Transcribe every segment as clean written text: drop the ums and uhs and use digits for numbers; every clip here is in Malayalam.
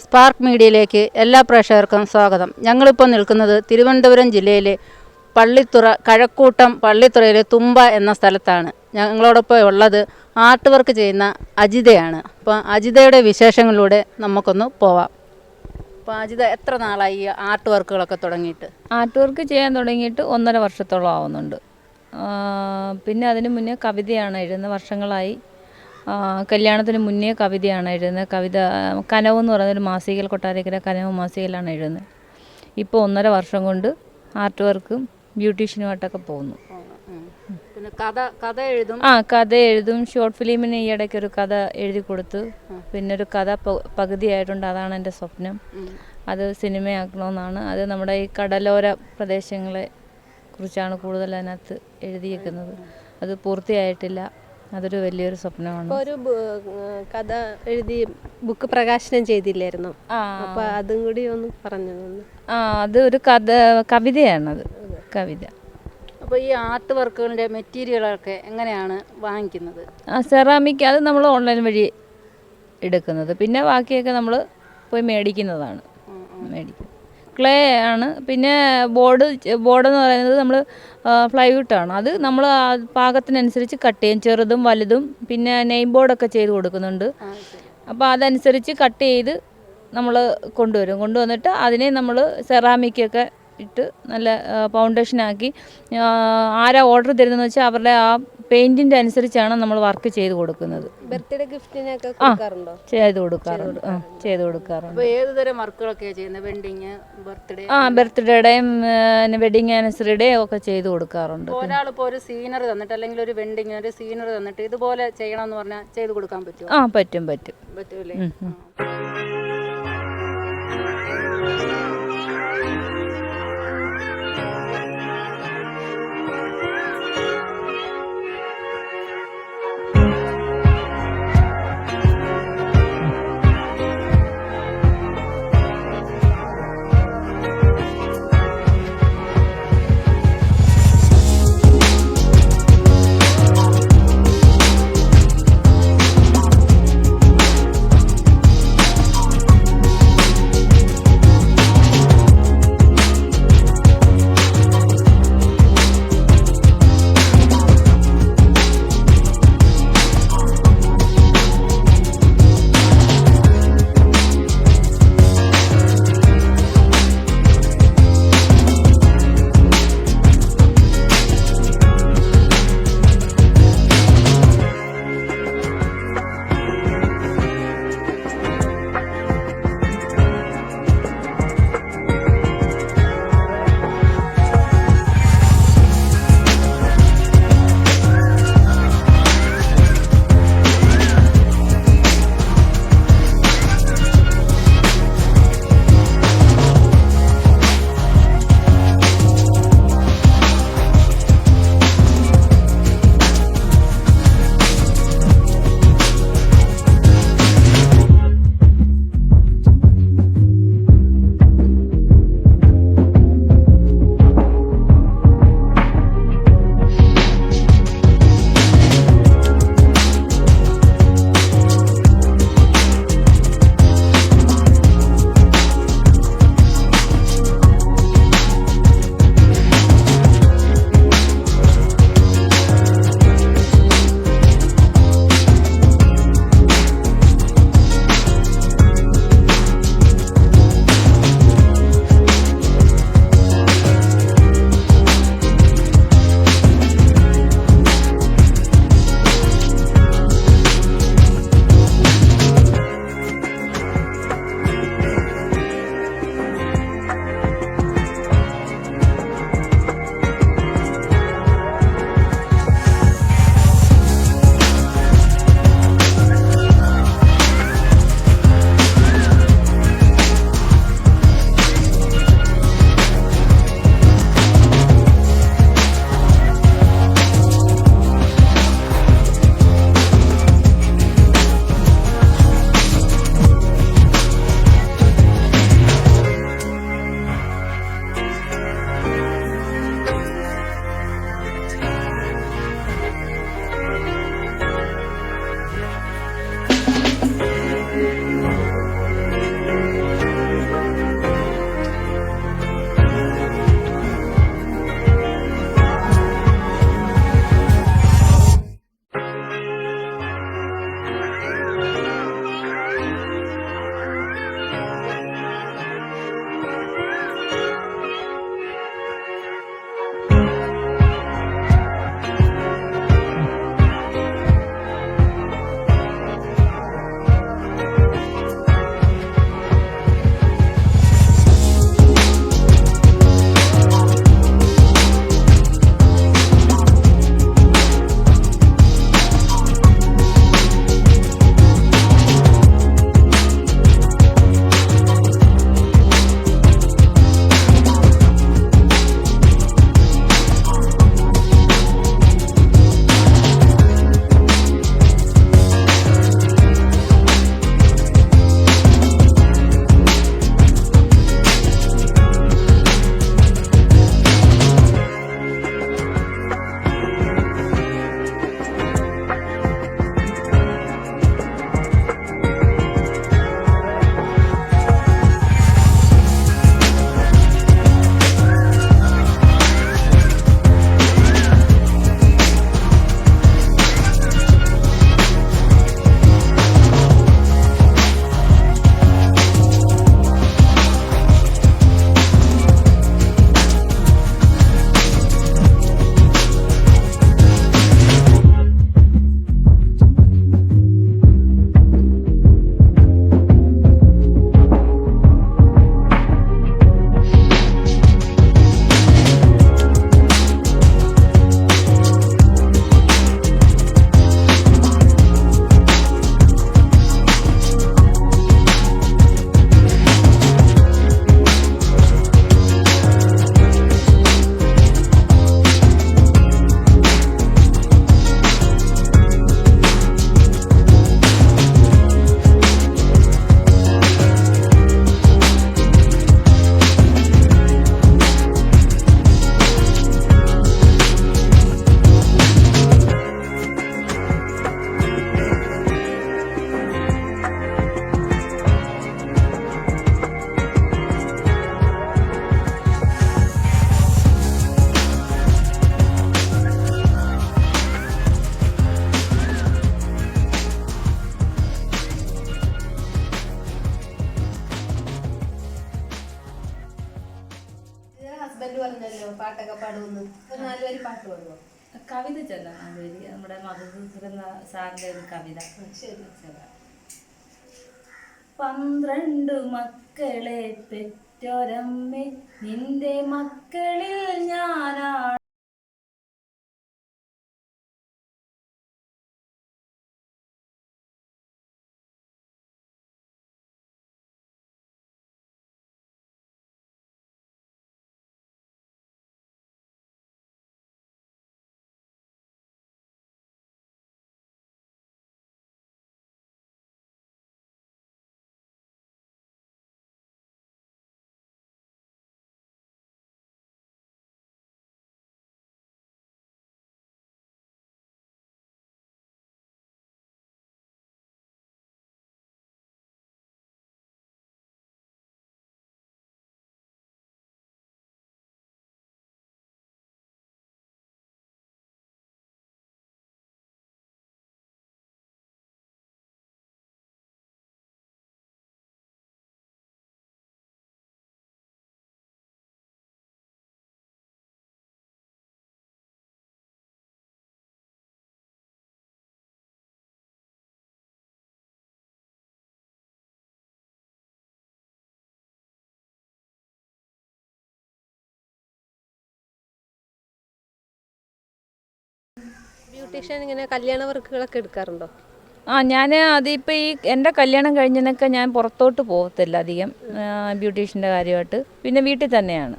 സ്പാർക്ക് മീഡിയയിലേക്ക് എല്ലാ പ്രേക്ഷകർക്കും സ്വാഗതം. ഞങ്ങളിപ്പോൾ നിൽക്കുന്നത് തിരുവനന്തപുരം ജില്ലയിലെ പള്ളിത്തുറ കഴക്കൂട്ടം പള്ളിത്തുറയിലെ തുമ്പ എന്ന സ്ഥലത്താണ്. ഞങ്ങളോടൊപ്പം ഉള്ളത് ആർട്ട് വർക്ക് ചെയ്യുന്ന അജിതയാണ്. അപ്പോൾ അജിതയുടെ വിശേഷങ്ങളിലൂടെ നമുക്കൊന്ന് പോവാം. അപ്പോൾ അജിത എത്ര നാളായി ഈ ആർട്ട് വർക്കുകളൊക്കെ തുടങ്ങിയിട്ട്? ആർട്ട് വർക്ക് ചെയ്യാൻ തുടങ്ങിയിട്ട് 1.5 വർഷത്തോളം ആവുന്നുണ്ട്. പിന്നെ അതിന് മുന്നേ കവിതയാണ് എഴുതുന്നത്. വർഷങ്ങളായി. കല്യാണത്തിന് മുന്നേ കവിതയാണ് എഴുതുന്നത്. കവിത കനവ് എന്ന് പറയുന്നൊരു മാസികയിൽ, കൊട്ടാരക്കര കനവ് മാസികയിലാണ് എഴുതുന്നത്. ഇപ്പോൾ 1.5 വർഷം കൊണ്ട് ആർട്ട് വർക്കും ബ്യൂട്ടീഷ്യനുമായിട്ടൊക്കെ പോകുന്നു. പിന്നെ കഥ എഴുതും. കഥ എഴുതും. ഷോർട്ട് ഫിലിമിന് ഈ ഇടയ്ക്ക് ഒരു കഥ എഴുതി കൊടുത്തു. പിന്നെ ഒരു കഥ പകുതിയായിട്ടുണ്ട്. അതാണ് എൻ്റെ സ്വപ്നം. അത് സിനിമയാക്കണമെന്നാണ്. അത് നമ്മുടെ ഈ കടലോര പ്രദേശങ്ങളെ കുറിച്ചാണ് കൂടുതൽ അതിനകത്ത് എഴുതിയിരിക്കുന്നത്. അത് പൂർത്തിയായിട്ടില്ല. അതൊരു വലിയൊരു സ്വപ്നമാണ്. ഒരു കഥ എഴുതി ബുക്ക് പ്രകാശനം ചെയ്തില്ലായിരുന്നു. അപ്പോൾ അതും കൂടി ഒന്ന് പറഞ്ഞു. അത് ഒരു കവിതയാണത്. കവിത. അപ്പോൾ ഈ ആർട്ട് വർക്കുകളുടെ മെറ്റീരിയലൊക്കെ എങ്ങനെയാണ് വാങ്ങിക്കുന്നത്? സെറാമിക് അത് നമ്മൾ ഓൺലൈൻ വഴി എടുക്കുന്നത്. പിന്നെ ബാക്കിയൊക്കെ നമ്മൾ പോയി മേടിക്കുന്നതാണ്. ക്ലേ ആണ്. പിന്നെ ബോർഡെന്ന് പറയുന്നത് നമ്മൾ പ്ലൈവുഡാണ്. അത് നമ്മൾ പാകത്തിനനുസരിച്ച് കട്ട് ചെയ്യും. ചെറുതും വലുതും. പിന്നെ നെയിം ബോർഡൊക്കെ ചെയ്ത് കൊടുക്കുന്നുണ്ട്. അപ്പോൾ അതനുസരിച്ച് കട്ട് ചെയ്ത് നമ്മൾ കൊണ്ടുവന്നിട്ട് അതിനെ നമ്മൾ സെറാമിക്കൊക്കെ ഇട്ട് നല്ല ഫൗണ്ടേഷനാക്കി ആരാ ഓർഡർ തരുന്നതെന്ന് വെച്ചാൽ അവരുടെ ആ പെയിൻറ്റിൻ്റെ അനുസരിച്ചാണ് നമ്മൾ വർക്ക് ചെയ്ത് കൊടുക്കുന്നത്. ബർത്ത്ഡേ ഗിഫ്റ്റിനൊക്കെ കൊടുക്കാറുണ്ടോ? ചെയ്ത് കൊടുക്കാറുണ്ട്. അപ്പോൾ ഏത് തരം വർക്കുകളൊക്കെയാണ് ചെയ്യുന്നത്? Wedding, birthday? ബർത്ത്ഡേയുടെയും വെഡിങ് ആനിവേഴ്സറിയുടെയും ഒക്കെ ചെയ്ത് കൊടുക്കാറുണ്ട്. ഒരാളിപ്പോൾ ഒരു സീനറി തന്നിട്ട്, അല്ലെങ്കിൽ ഒരു വെഡിങ് ഒരു സീനറി തന്നിട്ട് ഇതുപോലെ ചെയ്യണമെന്ന് പറഞ്ഞാൽ ചെയ്ത് കൊടുക്കാൻ പറ്റുമോ? പറ്റൂലേ? പറഞ്ഞല്ലോ പാട്ടൊക്കെ പാടുമെന്ന്. ഒരു 4 വരി പാട്ട് പാടുമോ? കവിത ചൊല്ലാം നമ്മുടെ മധുസൂദന സാറിൻ്റെ ഒരു കവിത. ശരി. 12 മക്കളെ പെറ്റൊരമ്മേ, നിന്റെ മക്കളിൽ ഞാനാണ്. ബ്യൂട്ടീഷ്യൻ ഇങ്ങനെ കല്യാണ വർക്കുകളൊക്കെ എടുക്കാറുണ്ടോ? ഞാൻ അതിപ്പോൾ ഈ എൻ്റെ കല്യാണം കഴിഞ്ഞതിനൊക്കെ ഞാൻ പുറത്തോട്ട് പോകത്തില്ല അധികം ബ്യൂട്ടീഷ്യൻ്റെ കാര്യമായിട്ട്. പിന്നെ വീട്ടിൽ തന്നെയാണ്.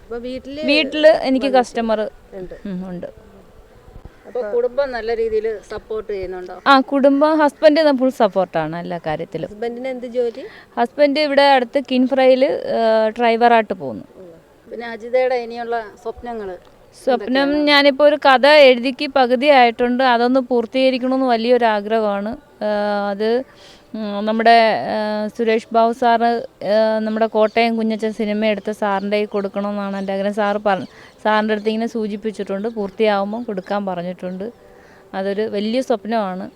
അപ്പോൾ വീട്ടിൽ എനിക്ക് കസ്റ്റമർ ഉണ്ട്. അപ്പോൾ കുടുംബം നല്ല രീതിയിൽ സപ്പോർട്ട് ചെയ്യുന്നുണ്ടോ? കുടുംബം ഹസ്ബൻഡ് ഫുൾ സപ്പോർട്ടാണ് എല്ലാ കാര്യത്തിലും. ഹസ്ബൻഡിന് എന്ത് ജോലി? ഹസ്ബൻഡ് ഇവിടെ അടുത്ത് കിൻഫ്രയിൽ ഡ്രൈവറായിട്ട് പോകുന്നു. പിന്നെ അജിതയുടെ ഇനിയുള്ള സ്വപ്നം ഞാനിപ്പോൾ ഒരു കഥ എഴുതിക്ക് പകുതി ആയിട്ടുണ്ട്. അതൊന്ന് പൂർത്തീകരിക്കണമെന്ന് വലിയൊരു ആഗ്രഹമാണ്. അത് നമ്മുടെ സുരേഷ് ബാബു സാറ് നമ്മുടെ കോട്ടയം കുഞ്ഞച്ചൻ സിനിമ എടുത്ത സാറിൻ്റെ കൊടുക്കണമെന്നാണ് എൻ്റെ ആഗ്രഹം. സാറിൻ്റെ അടുത്ത് ഇങ്ങനെ സൂചിപ്പിച്ചിട്ടുണ്ട്. പൂർത്തിയാവുമ്പോൾ കൊടുക്കാൻ പറഞ്ഞിട്ടുണ്ട്. അതൊരു വലിയ സ്വപ്നമാണ്.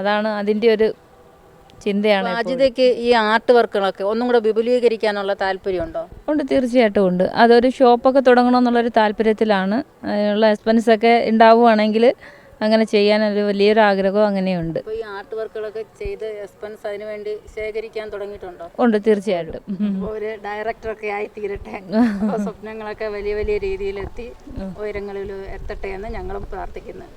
അതാണ് അതിൻ്റെ ഒരു ചിന്തയാണ്. അജിതയ്ക്ക് ഈ ആർട്ട് വർക്കുകളൊക്കെ ഒന്നും കൂടെ വിപുലീകരിക്കാനുള്ള താല്പര്യമുണ്ടോ? ഉണ്ട്, തീർച്ചയായിട്ടും ഉണ്ട്. അതൊരു ഷോപ്പൊക്കെ തുടങ്ങണമെന്നുള്ളൊരു താല്പര്യത്തിലാണ്. അതിനുള്ള എക്സ്പെൻസൊക്കെ ഉണ്ടാവുകയാണെങ്കിൽ അങ്ങനെ ചെയ്യാനൊരു വലിയൊരു ആഗ്രഹം അങ്ങനെയുണ്ട്. ഈ ആർട്ട് വർക്കുകളൊക്കെ ചെയ്ത് എക്സ്പെൻസ് അതിനു വേണ്ടി ശേഖരിക്കാൻ തുടങ്ങിയിട്ടുണ്ടോ? ഉണ്ട്, തീർച്ചയായിട്ടും. ഒരു ഡയറക്ടറൊക്കെ ആയി തീരട്ടെ. സ്വപ്നങ്ങളൊക്കെ വലിയ വലിയ രീതിയിലെത്തി ഉയരങ്ങളിൽ എത്തട്ടെ എന്ന് ഞങ്ങളും പ്രാർത്ഥിക്കുന്നു.